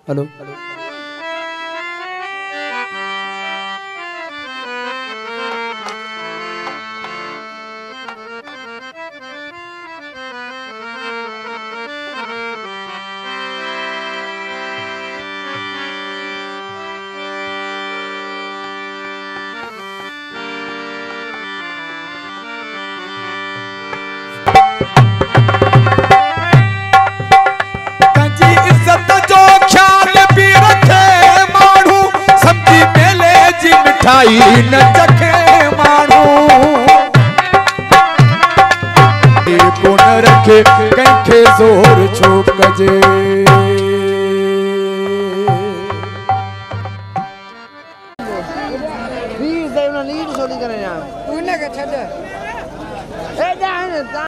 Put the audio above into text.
hello मिठाई न चखे मानू को न रखे कंखे जोर छोक जे भी दे न लीड सोली करे या उन के छड ए जा